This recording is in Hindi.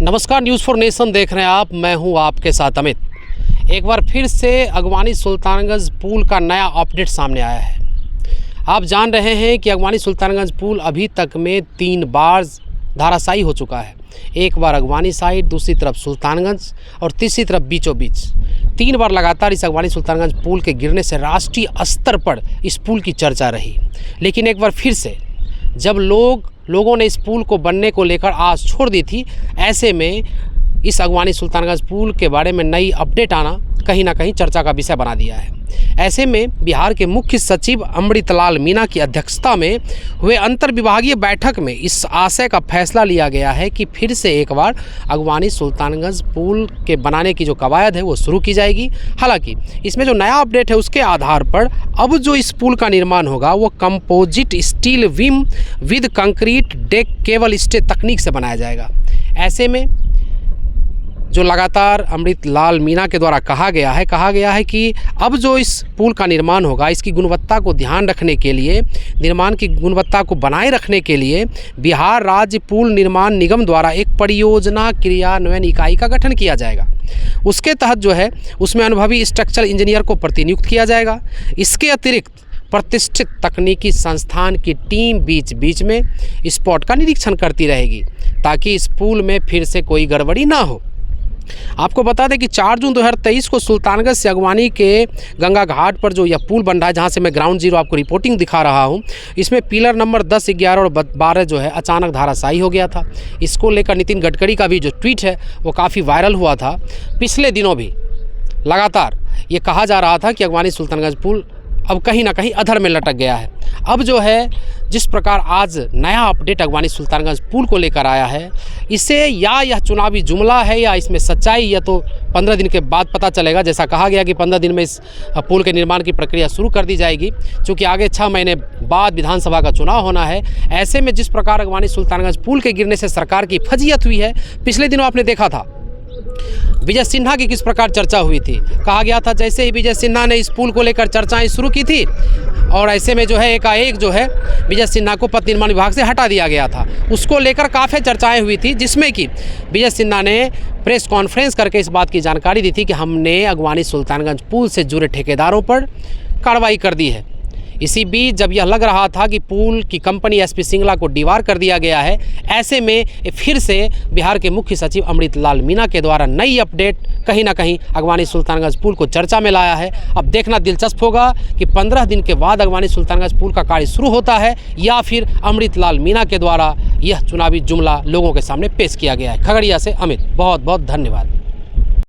नमस्कार, न्यूज़ फॉर नेशन देख रहे हैं आप। मैं हूं आपके साथ अमित। एक बार फिर से अगवानी सुल्तानगंज पुल का नया अपडेट सामने आया है। आप जान रहे हैं कि अगवानी सुल्तानगंज पुल अभी तक में 3 बार धराशायी हो चुका है। एक बार अगवानी साइड, दूसरी तरफ सुल्तानगंज और तीसरी तरफ बीचों बीच 3 बार लगातार इस अगवानी सुल्तानगंज पुल के गिरने से राष्ट्रीय स्तर पर इस पुल की चर्चा रही। लेकिन एक बार फिर से जब लोगों ने इस पुल को बनने को लेकर आस छोड़ दी थी, ऐसे में इस अगवानी सुल्तानगंज पुल के बारे में नई अपडेट आना कहीं ना कहीं चर्चा का विषय बना दिया है। ऐसे में बिहार के मुख्य सचिव अमृतलाल मीना की अध्यक्षता में हुए अंतर्विभागीय बैठक में इस आशय का फैसला लिया गया है कि फिर से एक बार अगवानी सुल्तानगंज पुल के बनाने की जो कवायद है वो शुरू की जाएगी। हालांकि इसमें जो नया अपडेट है उसके आधार पर अब जो इस पुल का निर्माण होगा वो composite steel beam with concrete deck cable stay तकनीक से बनाया जाएगा। ऐसे में जो लगातार अमृतलाल मीना के द्वारा कहा गया है कि अब जो इस पुल का निर्माण होगा, इसकी गुणवत्ता को ध्यान रखने के लिए, निर्माण की गुणवत्ता को बनाए रखने के लिए बिहार राज्य पुल निर्माण निगम द्वारा एक परियोजना क्रियान्वयन इकाई का गठन किया जाएगा। उसके तहत जो है उसमें अनुभवी स्ट्रक्चरल इंजीनियर को प्रतिनियुक्त किया जाएगा। इसके अतिरिक्त प्रतिष्ठित तकनीकी संस्थान की टीम बीच बीच में स्पॉट का निरीक्षण करती रहेगी ताकि इस पुल में फिर से कोई गड़बड़ी ना हो। आपको बता दें कि 4 जून 2023 को सुल्तानगंज से अगवानी के गंगा घाट पर जो यह पुल बन रहा है, जहां से मैं ग्राउंड जीरो आपको रिपोर्टिंग दिखा रहा हूं, इसमें पिलर नंबर 10, 11 और 12 जो है अचानक धराशायी हो गया था। इसको लेकर नितिन गडकरी का भी जो ट्वीट है वो काफ़ी वायरल हुआ था। पिछले दिनों भी लगातार ये कहा जा रहा था कि अगवानी सुल्तानगंज पुल अब कहीं ना कहीं अधर में लटक गया है। अब जो है जिस प्रकार आज नया अपडेट अगवानी सुल्तानगंज पुल को लेकर आया है, इसे या यह चुनावी जुमला है या इसमें सच्चाई, या तो 15 दिन के बाद पता चलेगा। जैसा कहा गया कि 15 दिन में इस पुल के निर्माण की प्रक्रिया शुरू कर दी जाएगी, क्योंकि आगे 6 महीने बाद विधानसभा का चुनाव होना है। ऐसे में जिस प्रकार अगवानी सुल्तानगंज पुल के गिरने से सरकार की फजीयत हुई है, पिछले दिनों आपने देखा था विजय सिन्हा की किस प्रकार चर्चा हुई थी। कहा गया था जैसे ही विजय सिन्हा ने इस पुल को लेकर चर्चाएं शुरू की थी, और ऐसे में जो है एकाएक जो है विजय सिन्हा को पथ निर्माण विभाग से हटा दिया गया था। उसको लेकर काफ़ी चर्चाएं हुई थी, जिसमें कि विजय सिन्हा ने प्रेस कॉन्फ्रेंस करके इस बात की जानकारी दी थी कि हमने अगवानी सुल्तानगंज पुल से जुड़े ठेकेदारों पर कार्रवाई कर दी है। इसी बीच जब यह लग रहा था कि पुल की कंपनी एसपी सिंगला को डीवार कर दिया गया है, ऐसे में फिर से बिहार के मुख्य सचिव अमृतलाल मीना के द्वारा नई अपडेट कहीं ना कहीं अगवानी सुल्तानगंज पुल को चर्चा में लाया है। अब देखना दिलचस्प होगा कि 15 दिन के बाद अगवानी सुल्तानगंज पुल का कार्य शुरू होता है या फिर अमृतलाल मीना के द्वारा यह चुनावी जुमला लोगों के सामने पेश किया गया है। खगड़िया से अमित, बहुत बहुत धन्यवाद।